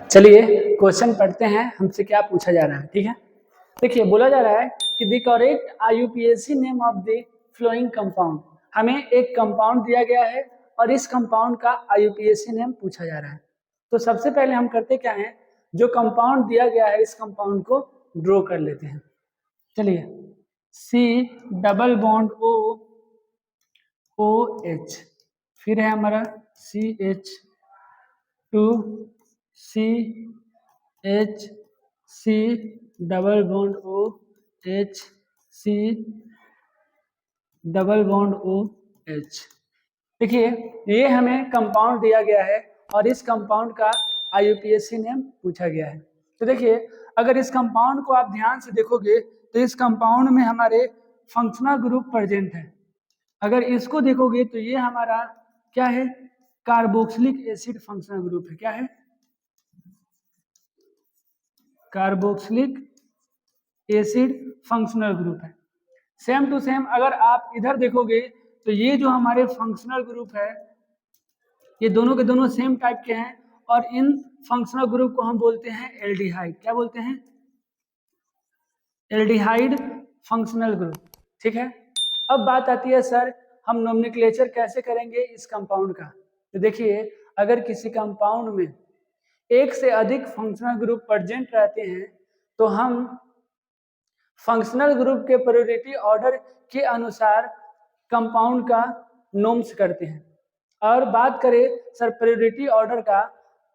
चलिए क्वेश्चन पढ़ते हैं, हमसे क्या पूछा जा रहा है। ठीक है, देखिए बोला जा रहा है कि the correct IUPAC name of the flowing compound. हमें एक कंपाउंड दिया गया है और इस कंपाउंड का आईयूपीएसी नेम पूछा जा रहा है। तो सबसे पहले हम करते क्या हैं, जो कंपाउंड दिया गया है इस कंपाउंड को ड्रॉ कर लेते हैं। चलिए, C double bond O O H, फिर है हमारा C H two C H C double bond O H C double bond O H. देखिए ये हमें कंपाउंड दिया गया है और इस कंपाउंड का आईयूपीएसी नेम पूछा गया है। तो देखिए अगर इस कंपाउंड को आप ध्यान से देखोगे तो इस कंपाउंड में हमारे फंक्शनल ग्रुप प्रेजेंट है। अगर इसको देखोगे तो ये हमारा क्या है, कार्बोक्सिलिक एसिड फंक्शनल ग्रुप है। क्या है, कार्बोक्सिलिक एसिड फंक्शनल ग्रुप है। सेम टू सेम अगर आप इधर देखोगे तो ये जो हमारे फंक्शनल ग्रुप है ये दोनों के दोनों सेम टाइप के हैं और इन फंक्शनल ग्रुप को हम बोलते हैं एल्डिहाइड। क्या बोलते हैं, एल्डिहाइड फंक्शनल ग्रुप। ठीक है, अब बात आती है सर हम नोमेनक्लेचर कैसे करेंगे इस कंपाउंड का। तो देखिए अगर किसी कंपाउंड में एक से अधिक फंक्शनल ग्रुप प्रेजेंट रहते हैं तो हम फंक्शनल ग्रुप के प्रायोरिटी ऑर्डर के अनुसार कंपाउंड का नोम्स करते हैं। और बात करें सर प्रायोरिटी ऑर्डर का,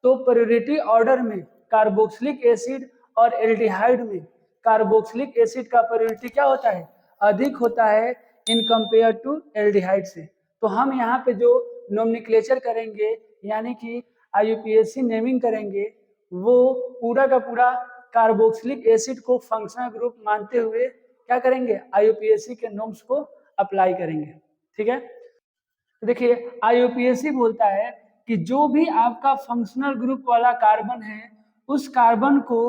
तो प्रायोरिटी ऑर्डर में कार्बोक्सिलिक एसिड और एल्डिहाइड में कार्बोक्सिलिक एसिड का प्रायोरिटी क्या होता है, अधिक होता है इन कंपेयर टू एल्डिहाइड से। तो हम यहाँ पे जो नोमेनक्लेचर करेंगे यानी कि आईयूपीएसी नेमिंग करेंगे वो पूरा का पूरा कार्बोक्सिलिक एसिड को फंक्शनल ग्रुप मानते हुए क्या करेंगे, आईयूपीएसी के नोम्स को अप्लाई करेंगे। ठीक है, तो देखिए आईयूपीएसी बोलता है कि जो भी आपका फंक्शनल ग्रुप वाला कार्बन है उस कार्बन को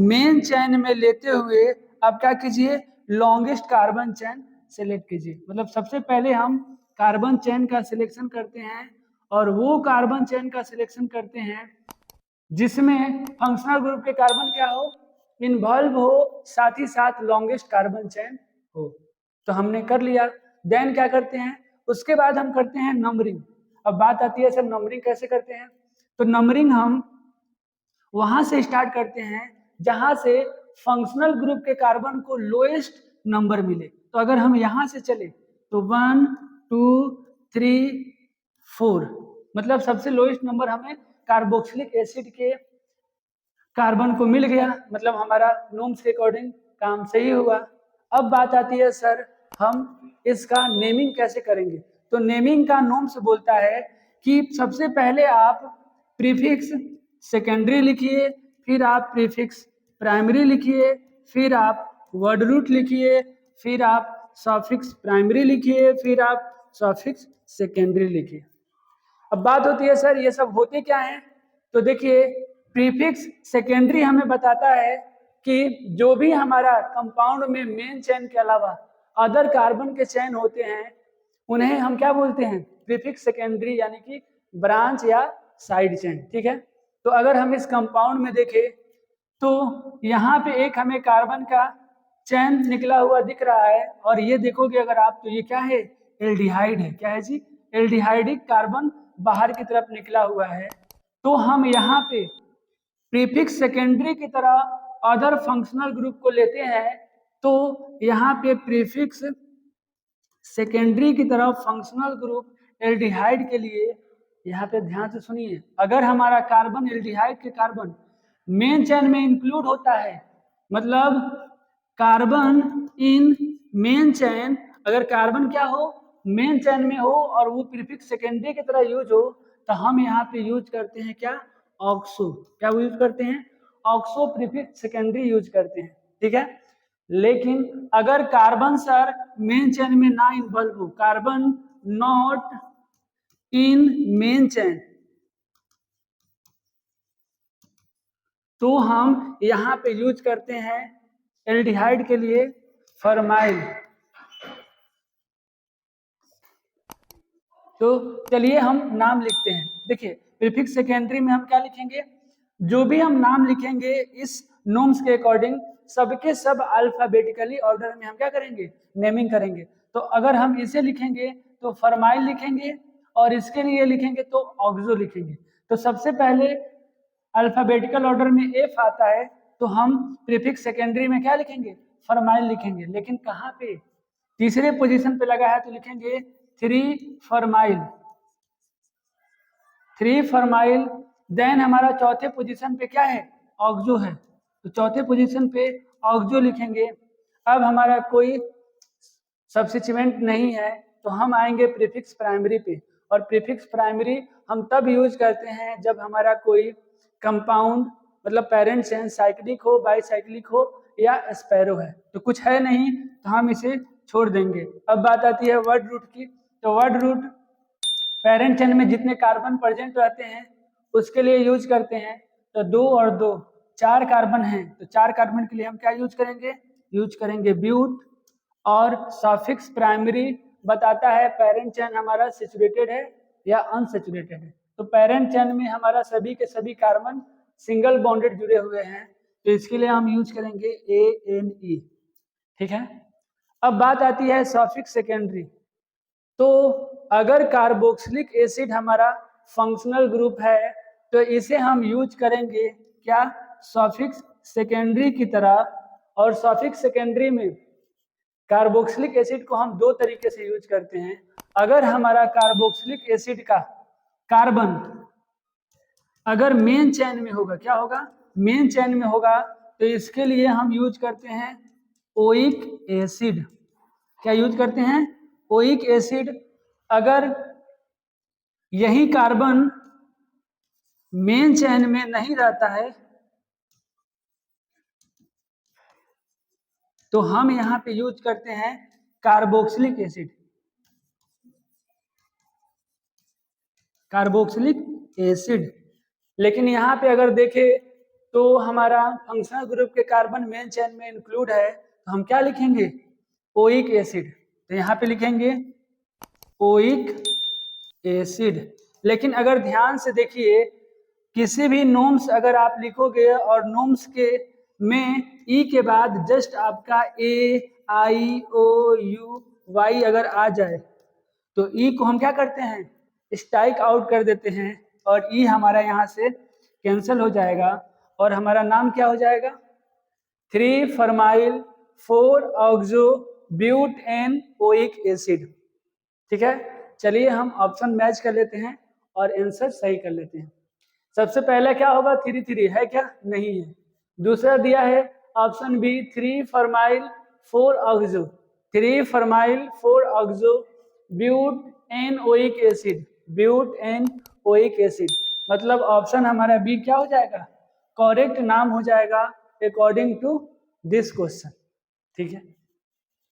मेन चेन में लेते हुए आप क्या कीजिए, लॉन्गेस्ट कार्बन चेन सेलेक्ट कीजिए। मतलब सबसे पहले हम कार्बन चेन का सिलेक्शन करते हैं और वो कार्बन चेन का सिलेक्शन करते हैं जिसमें फंक्शनल ग्रुप के कार्बन क्या हो, इन्वॉल्व हो, साथ ही साथ लॉन्गेस्ट कार्बन चेन हो। तो हमने कर लिया। देन क्या करते हैं, उसके बाद हम करते हैं नंबरिंग। अब बात आती है सर नंबरिंग कैसे करते हैं। तो नंबरिंग हम वहां से स्टार्ट करते हैं जहां से फंक्शनल ग्रुप के कार्बन को लोएस्ट नंबर मिले। तो अगर हम यहां से चले तो 1 2 3 4, मतलब सबसे लोएस्ट नंबर हमें कार्बोक्सिलिक एसिड के कार्बन को मिल गया, मतलब हमारा नोम्स के अकॉर्डिंग काम सही हुआ। अब बात आती है सर हम इसका नेमिंग कैसे करेंगे। तो नेमिंग का नोम्स बोलता है कि सबसे पहले आप प्रीफिक्स सेकेंडरी लिखिए, फिर आप प्रीफिक्स प्राइमरी लिखिए, फिर आप वर्ड रूट लिखिए, फिर आप सफिक्स प्राइमरी लिखिए, फिर आप सफिक्स सेकेंडरी लिखिए। अब बात होती है सर ये सब होते क्या हैं। तो देखिए प्रीफिक्स सेकेंडरी हमें बताता है कि जो भी हमारा कंपाउंड में मेन चेन के अलावा अदर कार्बन के चेन होते हैं उन्हें हम क्या बोलते हैं, प्रीफिक्स सेकेंडरी यानी कि ब्रांच या साइड चेन। ठीक है, तो अगर हम इस कंपाउंड में देखें तो यहाँ पे एक हमें कार्बन का चेन निकला हुआ दिख रहा है और ये देखोगे अगर आप तो ये क्या है, एल्डिहाइड है। क्या है जी, एल्डिहाइडिक कार्बन बाहर की तरफ निकला हुआ है। तो हम यहाँ पे प्रीफिक्स सेकेंडरी की तरह अदर फंक्शनल ग्रुप को लेते हैं। तो यहाँ पे प्रीफिक्स सेकेंडरी की तरफ फंक्शनल ग्रुप एल्डिहाइड के लिए यहाँ पे ध्यान से सुनिए, अगर हमारा कार्बन एल्डिहाइड के कार्बन मेन चेन में इंक्लूड होता है, मतलब कार्बन इन मेन चेन, अगर कार्बन क्या हो, मेन चेन में हो और वो प्रीफिक्स सेकेंडरी की तरह यूज हो तो हम यहाँ पे यूज करते हैं क्या, ऑक्सो। क्या यूज करते हैं, ऑक्सो प्रीफिक्स सेकेंडरी यूज करते हैं। ठीक है, लेकिन अगर कार्बन सर मेन चेन में ना इन्वॉल्व हो, carbon not in main chain, तो हम यहाँ पे यूज करते हैं एल्डिहाइड के लिए फॉर्माइल। तो चलिए हम नाम लिखते हैं। देखिए प्रीफिक्स सेकेंडरी में हम क्या लिखेंगे, जो भी हम नाम लिखेंगे इस नोम्स के अकॉर्डिंग सबके सब अल्फाबेटिकली ऑर्डर में हम क्या करेंगे, नेमिंग करेंगे। तो अगर हम इसे लिखेंगे तो फरमाइल लिखेंगे, और इसके लिए लिखेंगे तो ऑक्सो लिखेंगे। तो सबसे पहले अल्फाबेटिकल ऑर्डर में एफ आता है, तो हम प्रीफिक्स सेकेंडरी में क्या लिखेंगे, फरमाइल लिखेंगे। लेकिन कहाँ पे, तीसरे पोजीशन पे लगा है तो लिखेंगे 3 फरमाइल, 3 फरमाइल। देन हमारा चौथे पोजीशन पे क्या है, ऑक्सो है, तो चौथे पोजीशन पे ऑक्सो लिखेंगे। अब हमारा कोई सब्स्टिट्यूएंट नहीं है तो हम आएंगे प्रीफिक्स प्राइमरी पे, और प्रीफिक्स प्राइमरी हम तब यूज करते हैं जब हमारा कोई कंपाउंड मतलब पेरेंट चेन साइक्लिक हो, बाईसाइक्लिक हो या स्पैरो है। तो कुछ है नहीं तो हम इसे छोड़ देंगे। अब बात आती है वर्ड रूट की। तो वर्ड रूट पेरेंट चेन में जितने कार्बन प्रेजेंट रहते हैं उसके लिए यूज करते हैं। तो 2 और 2 4 कार्बन हैं, तो 4 कार्बन के लिए हम क्या यूज करेंगे, यूज करेंगे ब्यूट। और सफिक्स प्राइमरी बताता है पेरेंट चेन हमारा सैचुरेटेड है या अनसैचुरेटेड है। तो पेरेंट चेन में हमारा सभी के सभी कार्बन सिंगल बॉन्डेड जुड़े हुए हैं, तो इसके लिए हम यूज करेंगे ANE। ठीक है। अब बात आती है सफिक्स सेकेंडरी। तो अगर कार्बोक्सिलिक एसिड हमारा फंक्शनल ग्रुप है तो इसे हम यूज करेंगे क्या, सफिक्स सेकेंडरी की तरह। और सफिक्स सेकेंडरी में कार्बोक्सिलिक एसिड को हम 2 तरीके से यूज करते हैं। अगर हमारा कार्बोक्सिलिक एसिड का कार्बन अगर मेन चेन में होगा, क्या होगा, मेन चेन में होगा, तो इसके लिए हम यूज करते हैं ओइक एसिड। क्या यूज करते हैं, ओइक एसिड। अगर यही कार्बन मेन चेन में नहीं रहता है तो हम यहां पे यूज करते हैं कार्बोक्सिलिक एसिड, कार्बोक्सिलिक एसिड। लेकिन यहाँ पे अगर देखें तो हमारा फंक्शनल ग्रुप के कार्बन मेन चेन में इंक्लूड है, तो हम क्या लिखेंगे, ओइक एसिड। तो यहाँ पे लिखेंगे ओइक एसिड। लेकिन अगर ध्यान से देखिए, किसी भी नोम्स अगर आप लिखोगे और नोम्स के में ई के बाद जस्ट आपका AIOUY अगर आ जाए तो ई को हम क्या करते हैं, स्ट्राइक आउट कर देते हैं, और ई हमारा यहाँ से कैंसिल हो जाएगा और हमारा नाम क्या हो जाएगा, 3 formyl 4 oxo butanoic acid. ठीक है। चलिए हम ऑप्शन मैच कर लेते हैं और आंसर सही कर लेते हैं। सबसे पहला क्या होगा, 3 है क्या, नहीं है। दूसरा दिया है option B 3 formyl 4 oxo, 3 formyl 4 oxo butanoic acid, butanoic acid. मतलब ऑप्शन हमारा बी क्या हो जाएगा, करेक्ट नाम हो जाएगा अकॉर्डिंग टू दिस क्वेश्चन। ठीक है।